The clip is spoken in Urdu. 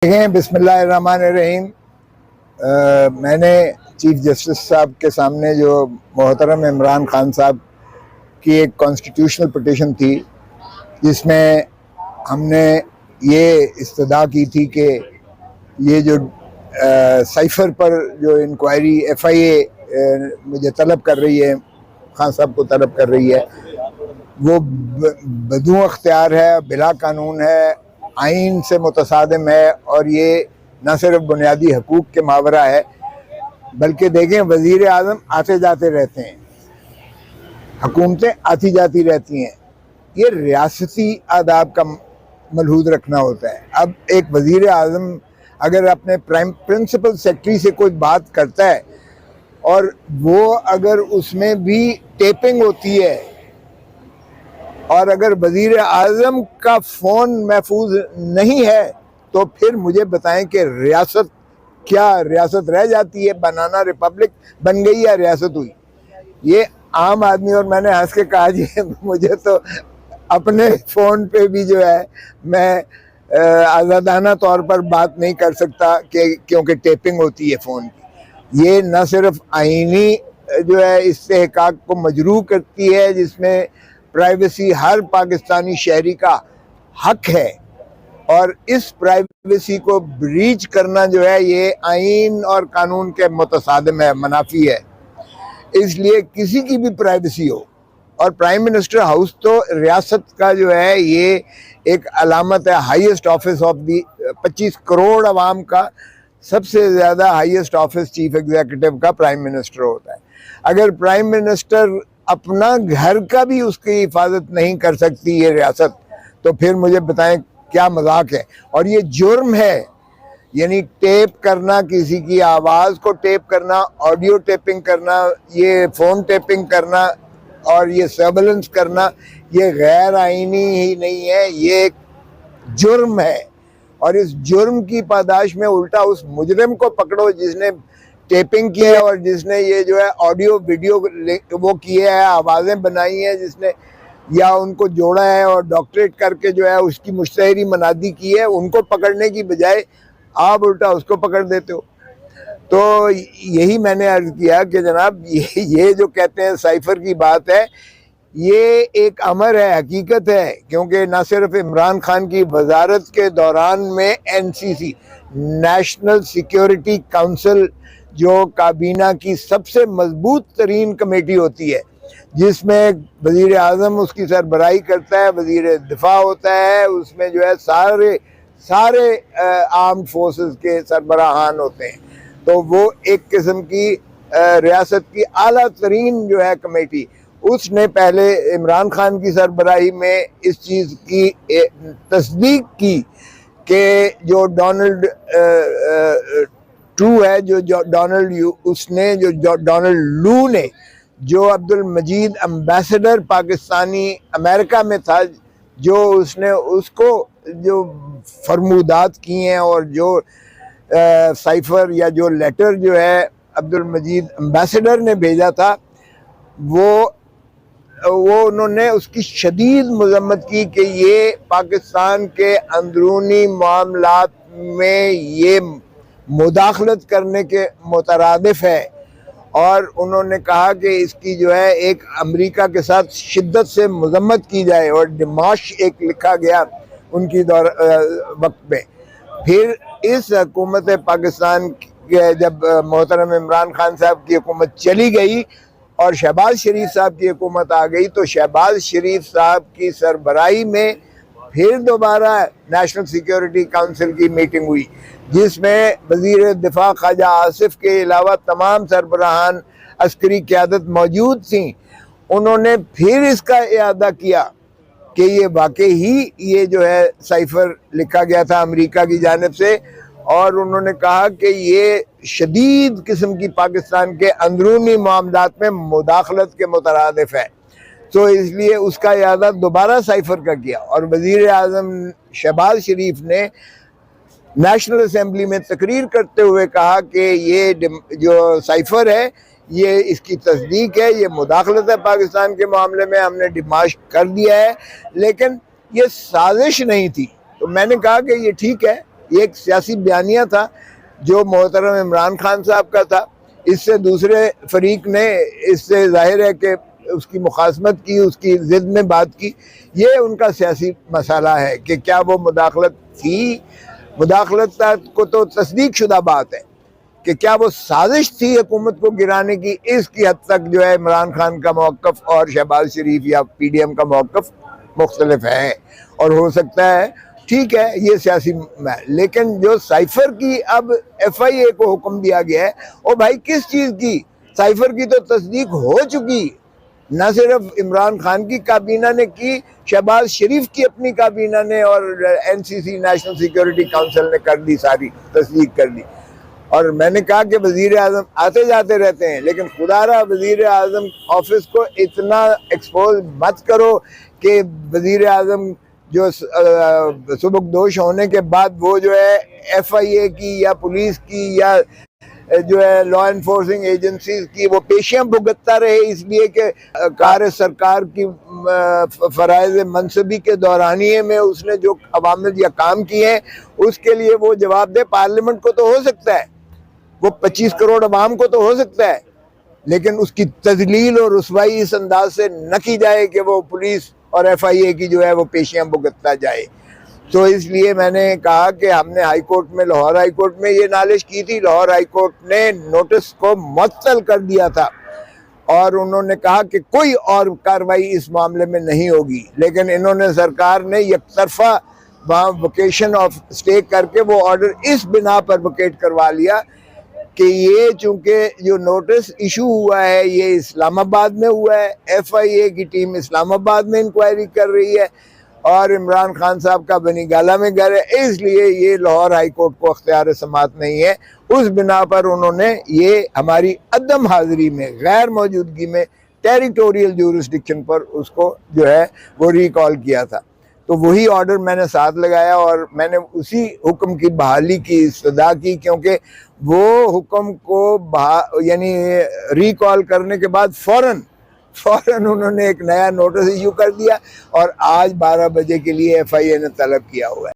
دیکھیں، بسم اللہ الرحمن الرحیم۔ میں نے چیف جسٹس صاحب کے سامنے جو محترم عمران خان صاحب کی ایک کانسٹیٹیوشنل پٹیشن تھی، جس میں ہم نے یہ استدعا کی تھی کہ یہ جو سائفر پر جو انکوائری ایف آئی اے مجھے طلب کر رہی ہے، خان صاحب کو طلب کر رہی ہے، وہ بدون اختیار ہے، بلا قانون ہے، آئین سے متصادم ہے، اور یہ نہ صرف بنیادی حقوق کے ماورا ہے بلکہ دیکھیں وزیر اعظم آتے جاتے رہتے ہیں، حکومتیں آتی جاتی رہتی ہیں، یہ ریاستی آداب کا ملحوظ رکھنا ہوتا ہے۔ اب ایک وزیر اعظم اگر اپنے پرنسپل سیکرٹری سے کوئی بات کرتا ہے اور وہ اگر اس میں بھی ٹیپنگ ہوتی ہے، اور اگر وزیر اعظم کا فون محفوظ نہیں ہے تو پھر مجھے بتائیں کہ ریاست رہ جاتی ہے، بنانا ریپبلک بن گئی یا ریاست ہوئی؟ یہ عام آدمی، اور میں نے ہنس کے کہا جی مجھے تو اپنے فون پہ بھی جو ہے میں آزادانہ طور پر بات نہیں کر سکتا کیونکہ ٹیپنگ ہوتی ہے فون کی۔ یہ نہ صرف آئینی جو ہے استحقاق کو مجروح کرتی ہے، جس میں پرائیویسی ہر پاکستانی شہری کا حق ہے، اور اس پرائیویسی کو بریچ کرنا جو ہے یہ آئین اور قانون کے متصادم ہے، منافی ہے۔ اس لیے کسی کی بھی پرائیویسی ہو، اور پرائم منسٹر ہاؤس تو ریاست کا جو ہے یہ ایک علامت ہے، highest office of the 25 crore عوام کا سب سے زیادہ ہائیسٹ آفس چیف ایگزیکٹو کا پرائم منسٹر ہوتا ہے۔ اگر پرائم منسٹر اپنا گھر کا بھی اس کی حفاظت نہیں کر سکتی یہ ریاست، تو پھر مجھے بتائیں کیا مذاق ہے؟ اور یہ جرم ہے، یعنی ٹیپ کرنا، کسی کی آواز کو ٹیپ کرنا، آڈیو ٹیپنگ کرنا، یہ فون ٹیپنگ کرنا اور یہ سرویلنس کرنا، یہ غیر آئینی ہی نہیں ہے، یہ ایک جرم ہے۔ اور اس جرم کی پاداش میں الٹا اس مجرم کو پکڑو جس نے ٹیپنگ کی ہے، اور جس نے یہ جو ہے آڈیو ویڈیو وہ کیے ہیں، آوازیں بنائی ہیں، جس نے یا ان کو جوڑا ہے اور ڈاکٹریٹ کر کے جو ہے اس کی مشتہری منادی کی ہے، ان کو پکڑنے کی بجائے آپ الٹا اس کو پکڑ دیتے ہو۔ تو یہی میں نے عرض کیا کہ جناب یہ جو کہتے ہیں سائفر کی بات ہے، یہ ایک امر ہے، حقیقت ہے، کیونکہ نہ صرف عمران خان کی وزارت کے دوران میں NCC نیشنل سیکیورٹی کونسل جو کابینہ کی سب سے مضبوط ترین کمیٹی ہوتی ہے، جس میں وزیر اعظم اس کی سربراہی کرتا ہے، وزیر دفاع ہوتا ہے، اس میں جو ہے سارے آرمڈ فورسز کے سربراہان ہوتے ہیں، تو وہ ایک قسم کی ریاست کی اعلیٰ ترین جو ہے کمیٹی، اس نے پہلے عمران خان کی سربراہی میں اس چیز کی تصدیق کی کہ جو ڈونلڈ لو نے جو عبد المجید امبیسڈر پاکستانی امریکہ میں تھا، جو اس نے اس کو جو فرمودات کی ہیں، اور جو سائفر یا جو لیٹر جو ہے عبد المجید امبیسڈر نے بھیجا تھا، وہ انہوں نے اس کی شدید مذمت کی کہ یہ پاکستان کے اندرونی معاملات میں یہ مداخلت کرنے کے مترادف ہے، اور انہوں نے کہا کہ اس کی جو ہے ایک امریکہ کے ساتھ شدت سے مذمت کی جائے، اور ڈماش ایک لکھا گیا ان کی وقت میں۔ پھر اس حکومت پاکستان جب محترم عمران خان صاحب کی حکومت چلی گئی اور شہباز شریف صاحب کی حکومت آ گئی، تو شہباز شریف صاحب کی سربراہی میں پھر دوبارہ نیشنل سیکیورٹی کونسل کی میٹنگ ہوئی، جس میں وزیر دفاع خواجہ آصف کے علاوہ تمام سربراہان عسکری قیادت موجود تھیں۔ انہوں نے پھر اس کا اعادہ کیا کہ یہ واقعی ہی یہ جو ہے سائفر لکھا گیا تھا امریکہ کی جانب سے، اور انہوں نے کہا کہ یہ شدید قسم کی پاکستان کے اندرونی معاملات میں مداخلت کے مترادف ہے، تو اس لیے اس کا اعادہ دوبارہ سائفر کا کیا، اور وزیر اعظم شہباز شریف نے نیشنل اسمبلی میں تقریر کرتے ہوئے کہا کہ یہ جو سائفر ہے یہ اس کی تصدیق ہے، یہ مداخلت ہے پاکستان کے معاملے میں، ہم نے ڈماش کر دیا ہے، لیکن یہ سازش نہیں تھی۔ تو میں نے کہا کہ یہ ٹھیک ہے، یہ ایک سیاسی بیانیہ تھا جو محترم عمران خان صاحب کا تھا. اس سے دوسرے فریق نے اس سے ظاہر ہے کہ اس کی مخاصمت کی, اس کی ضد میں بات کی. یہ ان کا سیاسی مسئلہ ہے کہ کیا وہ مداخلت تھی. مداخلت کو تو تصدیق شدہ بات ہے کہ کیا وہ سازش تھی حکومت کو گرانے کی. اس کی حد تک جو ہے عمران خان کا موقف اور شہباز شریف یا پی ڈی ایم کا موقف مختلف ہے, اور ہو سکتا ہے ٹھیک ہے یہ سیاسی لیکن جو سائفر کی اب ایف آئی اے کو حکم دیا گیا ہے, او بھائی کس چیز کی؟ سائفر کی تو تصدیق ہو چکی, نہ صرف عمران خان کی کابینہ نے کی, شہباز شریف کی اپنی کابینہ نے اور این سی سی نیشنل سیکیورٹی کونسل نے کر دی, ساری تصدیق کر دی. اور میں نے کہا کہ وزیر اعظم آتے جاتے رہتے ہیں, لیکن خدا را وزیر اعظم آفس کو اتنا ایکسپوز مت کرو کہ وزیر اعظم جو سبکدوش ہونے کے بعد وہ جو ہے ایف آئی اے کی یا پولیس کی یا جو ہے لا انفورسنگ ایجنسیز کی وہ پیشیاں بھگتتا رہے, اس لیے کہ کار سرکار کی فرائض منصبی کے دورانیے میں اس نے جو عوامل یا کام کیے ہیں اس کے لیے وہ جواب دے. پارلیمنٹ کو تو ہو سکتا ہے, وہ 25 کروڑ عوام کو تو ہو سکتا ہے, لیکن اس کی تذلیل اور رسوائی اس انداز سے نہ کی جائے کہ وہ پولیس اور ایف آئی اے کی جو ہے وہ پیشیاں بھگتتا جائے. تو اس لیے میں نے کہا کہ ہم نے ہائی کورٹ میں, لاہور ہائی کورٹ میں یہ نالش کی تھی. لاہور ہائی کورٹ نے نوٹس کو معطل کر دیا تھا اور انہوں نے کہا کہ کوئی اور کارروائی اس معاملے میں نہیں ہوگی, لیکن انہوں نے سرکار نے یک طرفہ وہاں ویکیشن آف اسٹے کر کے وہ آرڈر اس بنا پر ویکیٹ کروا لیا کہ یہ چونکہ جو نوٹس ایشو ہوا ہے یہ اسلام آباد میں ہوا ہے, ایف آئی اے کی ٹیم اسلام آباد میں انکوائری کر رہی ہے اور عمران خان صاحب کا بنی گالہ میں گھر ہے, اس لیے یہ لاہور ہائی کورٹ کو اختیار سماعت نہیں ہے. اس بنا پر انہوں نے یہ ہماری عدم حاضری میں, غیر موجودگی میں ٹیریٹوریل جورسڈکشن پر اس کو جو ہے وہ ریکال کیا تھا. تو وہی آرڈر میں نے ساتھ لگایا اور میں نے اسی حکم کی بحالی کی استدعا کی, کیونکہ وہ حکم کو یعنی ریکال کرنے کے بعد فوراً انہوں نے ایک نیا نوٹس ایشو کر دیا اور آج 12 بجے کے لیے ایف آئی اے نے طلب کیا ہوا ہے.